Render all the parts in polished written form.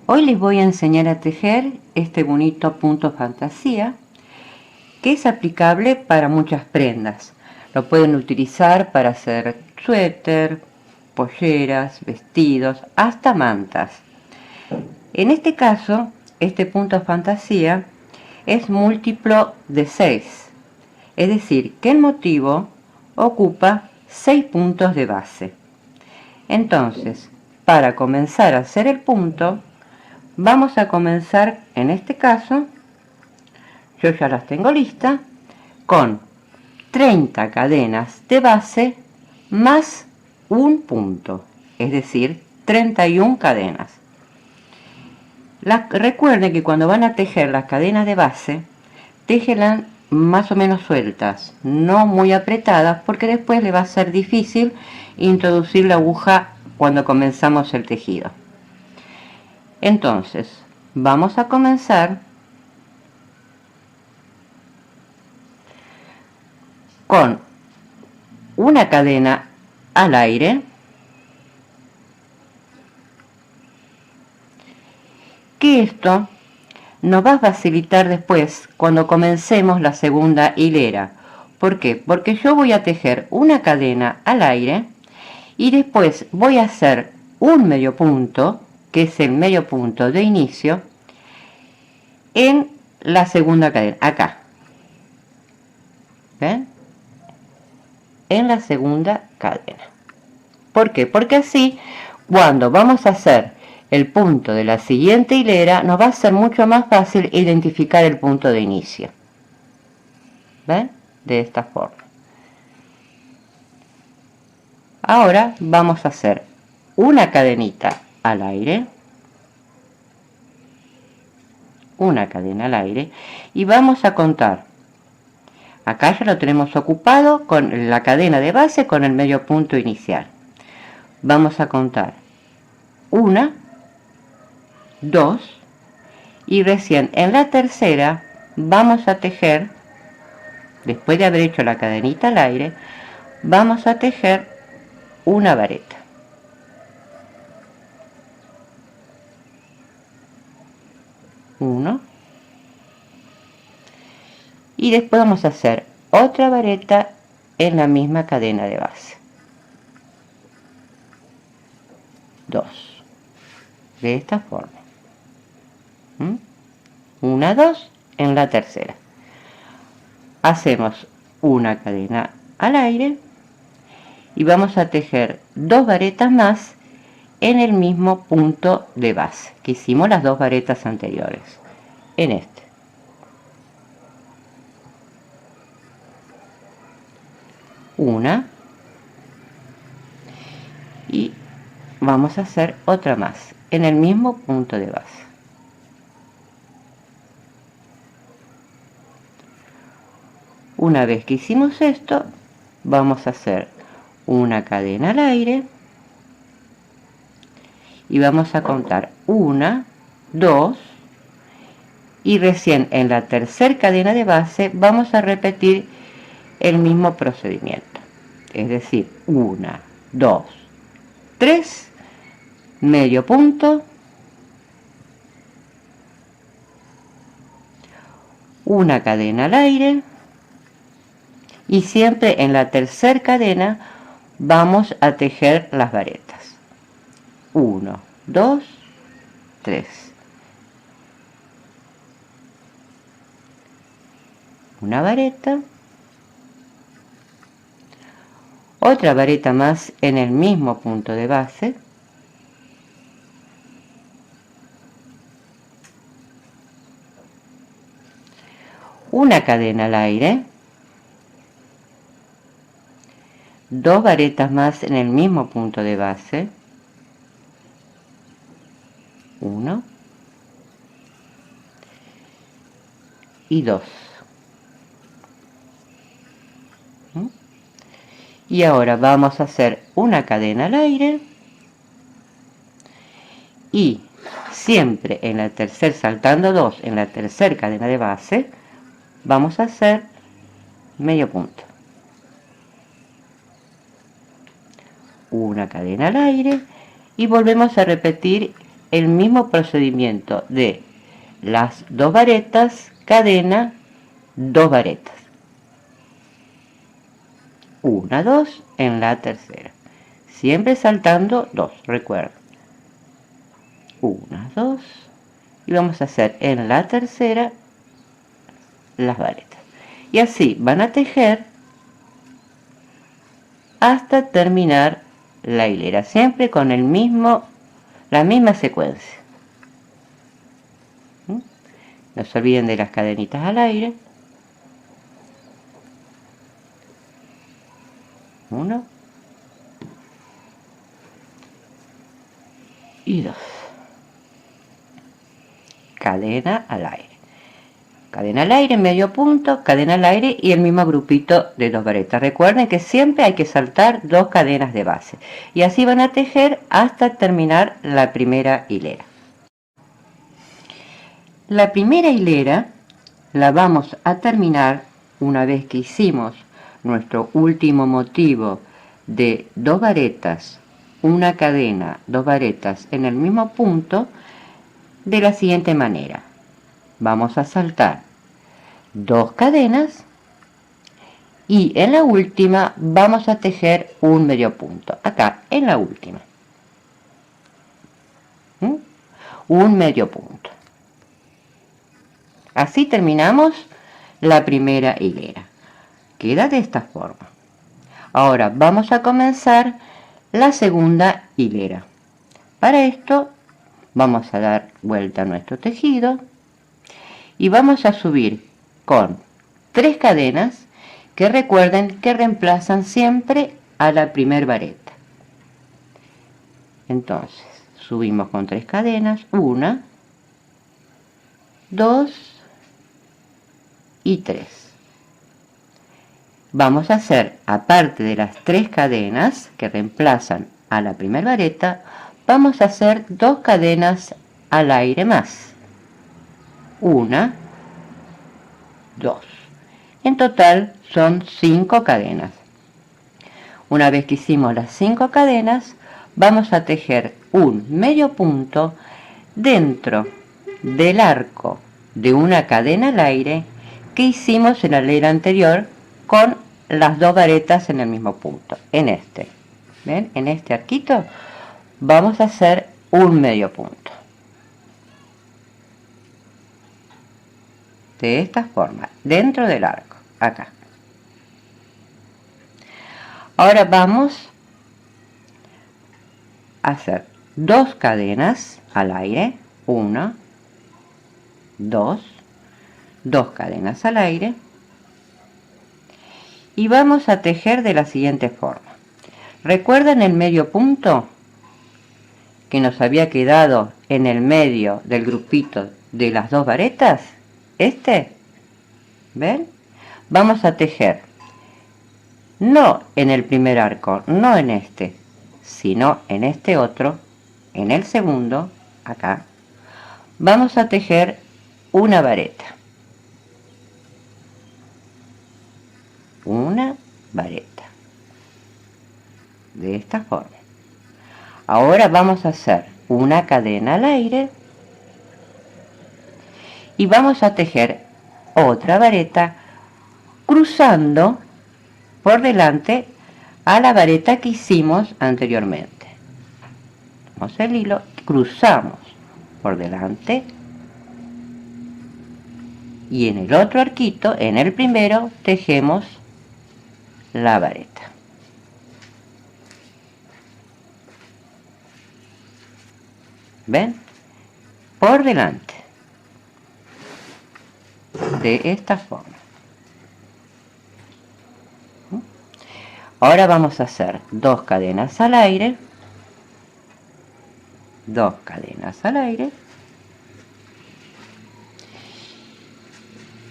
Hoy les voy a enseñar a tejer este bonito punto fantasía que es aplicable para muchas prendas. Lo pueden utilizar para hacer suéter, polleras, vestidos, hasta mantas. En este caso, este punto fantasía es múltiplo de 6, es decir, que el motivo ocupa 6 puntos de base. Entonces, para comenzar a hacer el punto, vamos a comenzar, en este caso, yo ya las tengo listas, con 30 cadenas de base más un punto, es decir, 31 cadenas. Recuerden que cuando van a tejer las cadenas de base, téjelas más o menos sueltas, no muy apretadas, porque después le va a ser difícil introducir la aguja cuando comenzamos el tejido. Entonces, vamos a comenzar con una cadena al aire, que esto nos va a facilitar después cuando comencemos la segunda hilera. ¿Por qué? Porque yo voy a tejer una cadena al aire y después voy a hacer un medio punto, que es el medio punto de inicio, en la segunda cadena, acá. ¿Ven? En la segunda cadena. ¿Por qué? Porque así, cuando vamos a hacer el punto de la siguiente hilera, nos va a ser mucho más fácil identificar el punto de inicio. ¿Ven? De esta forma. Ahora vamos a hacer una cadenita al aire, una cadena al aire, y vamos a contar. Acá ya lo tenemos ocupado con la cadena de base con el medio punto inicial. Vamos a contar 1, 2, y recién en la tercera vamos a tejer, después de haber hecho la cadenita al aire, vamos a tejer una vareta. Uno. Y después vamos a hacer otra vareta en la misma cadena de base. 2. De esta forma. 1, 2 en la tercera. Hacemos una cadena al aire y vamos a tejer 2 varetas más en el mismo punto de base que hicimos las 2 varetas anteriores, en este. Una, y vamos a hacer otra más en el mismo punto de base. Una vez que hicimos esto, vamos a hacer una cadena al aire y vamos a contar 1, 2, y recién en la tercera cadena de base vamos a repetir el mismo procedimiento, es decir, 1, 2, 3, medio punto, una cadena al aire, y siempre en la tercera cadena vamos a tejer las varetas. 1, 2, 3. Una vareta, otra vareta más en el mismo punto de base, una cadena al aire, 2 varetas más en el mismo punto de base, 1 y 2. Y ahora vamos a hacer una cadena al aire y siempre en la tercera, saltando 2 en la tercera cadena de base, vamos a hacer medio punto, una cadena al aire y volvemos a repetir el mismo procedimiento de las 2 varetas, cadena, 2 varetas. 1, 2 en la tercera. Siempre saltando 2, recuerda. 1, 2. Y vamos a hacer en la tercera las varetas. Y así van a tejer hasta terminar la hilera, siempre con la misma secuencia. No se olviden de las cadenitas al aire. 1 y 2. Cadena al aire. Cadena al aire, medio punto, cadena al aire y el mismo grupito de 2 varetas. Recuerden que siempre hay que saltar 2 cadenas de base. Y así van a tejer hasta terminar la primera hilera. La primera hilera la vamos a terminar una vez que hicimos nuestro último motivo de 2 varetas, una cadena, 2 varetas en el mismo punto, de la siguiente manera. Vamos a saltar 2 cadenas y en la última vamos a tejer un medio punto. Acá, en la última. Un medio punto. Así terminamos la primera hilera. Queda de esta forma. Ahora vamos a comenzar la segunda hilera. Para esto vamos a dar vuelta a nuestro tejido y vamos a subir con 3 cadenas que recuerden que reemplazan siempre a la primer vareta. Entonces subimos con 3 cadenas, 1, 2 y 3. Vamos a hacer, aparte de las 3 cadenas que reemplazan a la primera vareta, vamos a hacer 2 cadenas al aire más. 1, 2. En total son 5 cadenas. Una vez que hicimos las 5 cadenas, vamos a tejer un medio punto dentro del arco de una cadena al aire que hicimos en la hilera anterior con las 2 varetas en el mismo punto. En este, ¿ven? En este arquito vamos a hacer un medio punto. De esta forma, dentro del arco, acá. Ahora vamos a hacer 2 cadenas al aire, 1, 2, 2 cadenas al aire y vamos a tejer de la siguiente forma. ¿Recuerdan el medio punto que nos había quedado en el medio del grupito de las 2 varetas? ¿Ven? Vamos a tejer no en el primer arco, no en este, sino en este otro, en el segundo, acá. Vamos a tejer una vareta. Una vareta. De esta forma. Ahora vamos a hacer una cadena al aire y vamos a tejer otra vareta cruzando por delante a la vareta que hicimos anteriormente. Tomamos el hilo, cruzamos por delante y en el otro arquito, en el primero, tejemos la vareta. ¿Ven? Por delante. De esta forma. Ahora vamos a hacer 2 cadenas al aire. 2 cadenas al aire.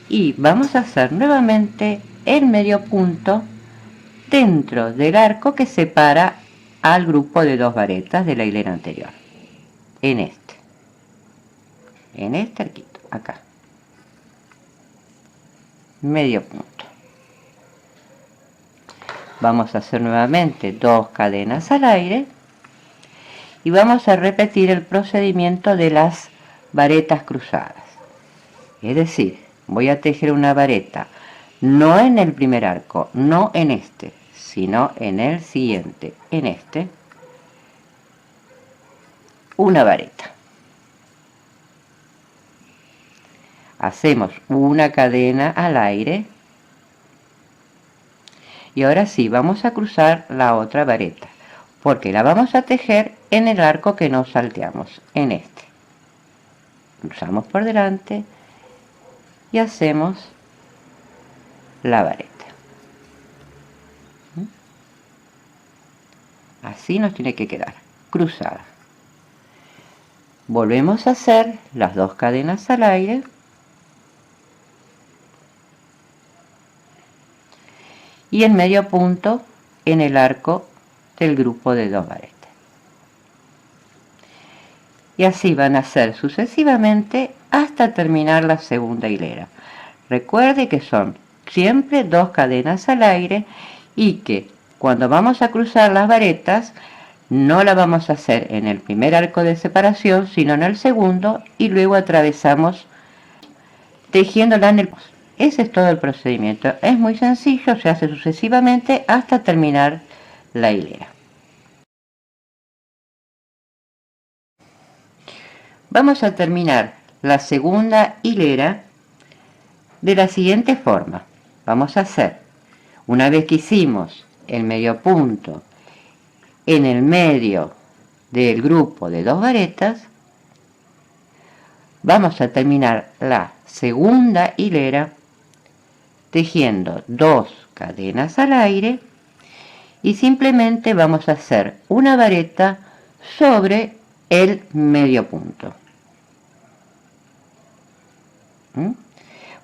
Y vamos a hacer nuevamente el medio punto dentro del arco que separa al grupo de 2 varetas de la hilera anterior. En este arquito, acá. Medio punto. Vamos a hacer nuevamente 2 cadenas al aire y vamos a repetir el procedimiento de las varetas cruzadas. Es decir, voy a tejer una vareta, no en el primer arco, no en este, sino en el siguiente, en este, una vareta. Hacemos una cadena al aire y ahora sí, vamos a cruzar la otra vareta, porque la vamos a tejer en el arco que no salteamos, en este. Cruzamos por delante y hacemos la vareta. Así nos tiene que quedar, cruzada. Volvemos a hacer las dos cadenas al aire y el medio punto en el arco del grupo de 2 varetas. Y así van a hacer sucesivamente hasta terminar la segunda hilera. Recuerde que son siempre 2 cadenas al aire y que cuando vamos a cruzar las varetas no la vamos a hacer en el primer arco de separación, sino en el segundo, y luego atravesamos tejiéndola en el... Ese es todo el procedimiento. Es muy sencillo, se hace sucesivamente hasta terminar la hilera. Vamos a terminar la segunda hilera de la siguiente forma. Vamos a hacer, una vez que hicimos el medio punto en el medio del grupo de 2 varetas, vamos a terminar la segunda hilera tejiendo 2 cadenas al aire y simplemente vamos a hacer una vareta sobre el medio punto.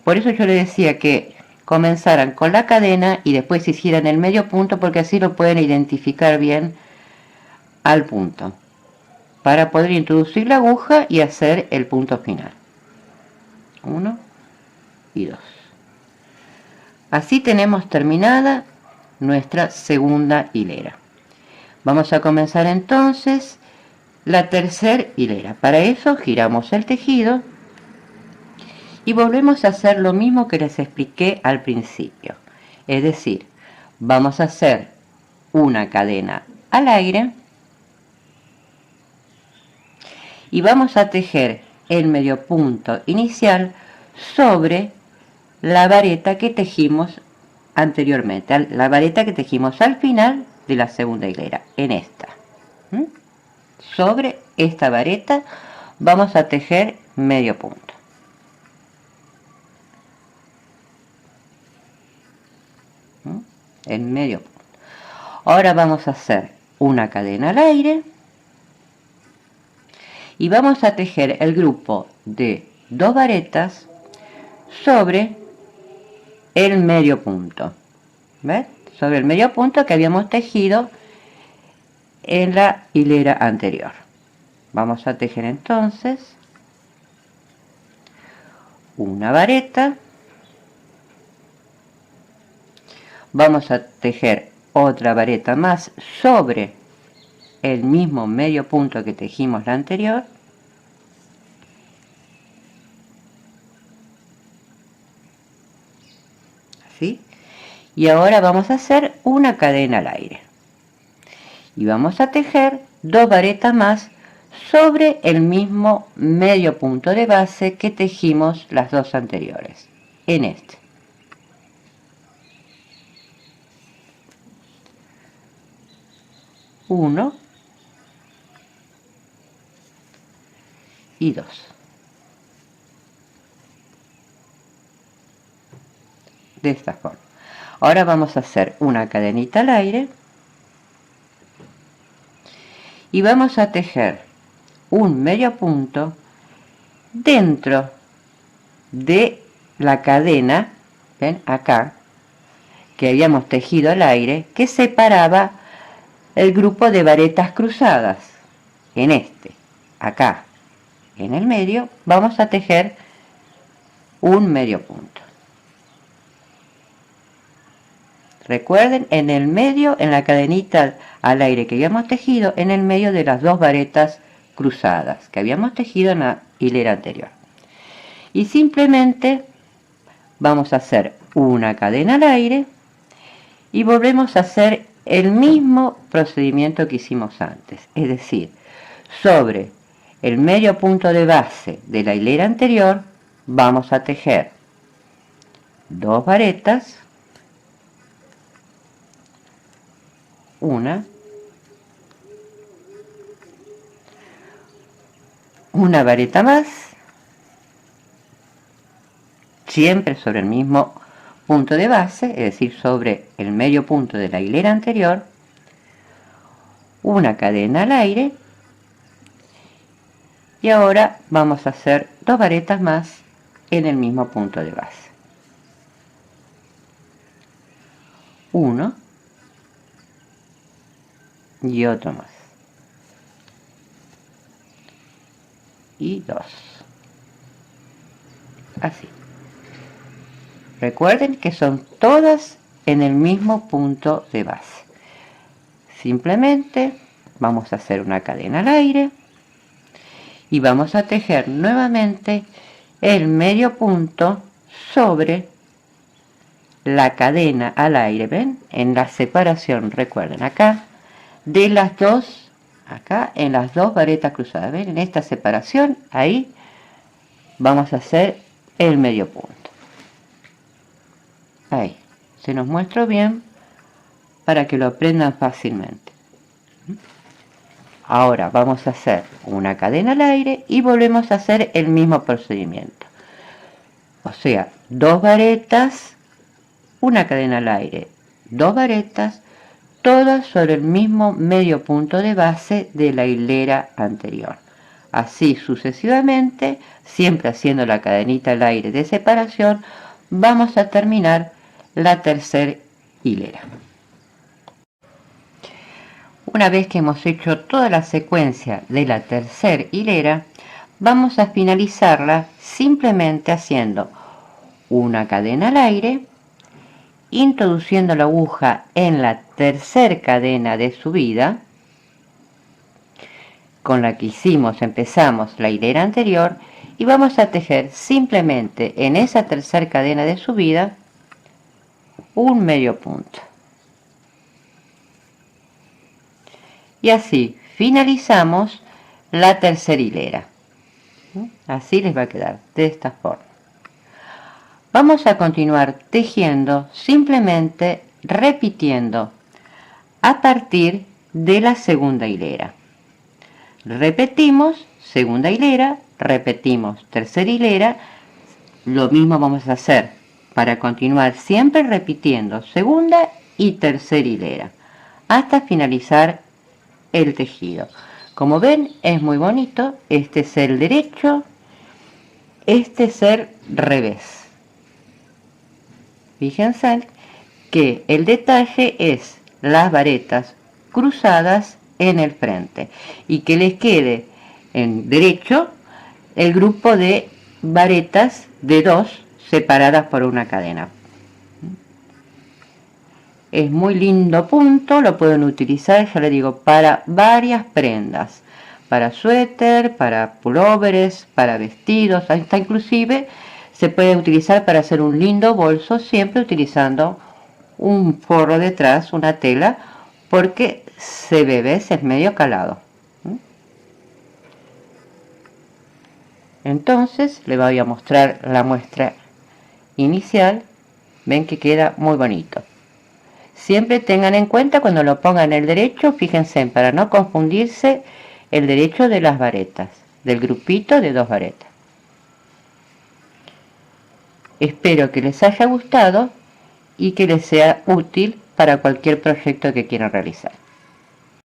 Por eso yo le decía que comenzaran con la cadena y después hicieran el medio punto, porque así lo pueden identificar bien al punto, para poder introducir la aguja y hacer el punto final. 1 y 2. Así tenemos terminada nuestra segunda hilera. Vamos a comenzar entonces la tercera hilera. Para eso giramos el tejido y volvemos a hacer lo mismo que les expliqué al principio. Es decir, vamos a hacer una cadena al aire y vamos a tejer el medio punto inicial sobre la vareta que tejimos anteriormente, la vareta que tejimos al final de la segunda hilera, en esta. Sobre esta vareta vamos a tejer medio punto. En medio punto. Ahora vamos a hacer una cadena al aire y vamos a tejer el grupo de 2 varetas sobre el medio punto. ¿Ves? Sobre el medio punto que habíamos tejido en la hilera anterior. Vamos a tejer entonces una vareta, vamos a tejer otra vareta más sobre el mismo medio punto que tejimos la anterior, así, y ahora vamos a hacer una cadena al aire y vamos a tejer 2 varetas más sobre el mismo medio punto de base que tejimos las 2 anteriores, en este. Uno y 2. De esta forma. Ahora vamos a hacer una cadenita al aire y vamos a tejer un medio punto dentro de la cadena, ven acá, que habíamos tejido al aire, que separaba el grupo de varetas cruzadas. En este, acá, en el medio, vamos a tejer un medio punto. recuerden, en el medio, en la cadenita al aire que habíamos tejido, en el medio de las 2 varetas cruzadas que habíamos tejido en la hilera anterior. Y simplemente vamos a hacer una cadena al aire y volvemos a hacer el mismo procedimiento que hicimos antes, es decir, sobre el medio punto de base de la hilera anterior vamos a tejer 2 varetas, una vareta más, siempre sobre el mismo punto de base, es decir, sobre el medio punto de la hilera anterior, una cadena al aire, y ahora vamos a hacer 2 varetas más en el mismo punto de base. Uno y otro más. Y 2. Así. Recuerden que son todas en el mismo punto de base. Simplemente vamos a hacer una cadena al aire y vamos a tejer nuevamente el medio punto sobre la cadena al aire. ¿Ven? En la separación, recuerden, acá de las dos, acá en las 2 varetas cruzadas. ¿Ven? En esta separación, ahí vamos a hacer el medio punto. Ahí, se nos muestra bien para que lo aprendan fácilmente. Ahora vamos a hacer una cadena al aire y volvemos a hacer el mismo procedimiento. O sea, 2 varetas, una cadena al aire, 2 varetas, todas sobre el mismo medio punto de base de la hilera anterior. Así sucesivamente, siempre haciendo la cadenita al aire de separación, vamos a terminar la tercera hilera. Una vez que hemos hecho toda la secuencia de la tercera hilera, vamos a finalizarla simplemente haciendo una cadena al aire, introduciendo la aguja en la tercera cadena de subida, con la que empezamos la hilera anterior, y vamos a tejer simplemente en esa tercera cadena de subida un medio punto. Y así finalizamos la tercera hilera. Así les va a quedar, de esta forma. Vamos a continuar tejiendo simplemente repitiendo a partir de la segunda hilera. Repetimos segunda hilera, repetimos tercera hilera, lo mismo vamos a hacer para continuar siempre repitiendo segunda y tercera hilera hasta finalizar el tejido. Como ven, es muy bonito. Este es el derecho, este es el revés. Fíjense que el detalle es las varetas cruzadas en el frente y que les quede en derecho el grupo de varetas de 2 separadas por una cadena. Es muy lindo punto, lo pueden utilizar, ya les digo, para varias prendas, para suéter, para pulóveres, para vestidos, hasta inclusive se puede utilizar para hacer un lindo bolso, siempre utilizando un forro detrás, una tela, porque se ve, ¿ves? Es medio calado. Entonces le voy a mostrar la muestra inicial. Ven que queda muy bonito. Siempre tengan en cuenta cuando lo pongan el derecho, fíjense, para no confundirse, el derecho de las varetas, del grupito de 2 varetas. Espero que les haya gustado y que les sea útil para cualquier proyecto que quieran realizar.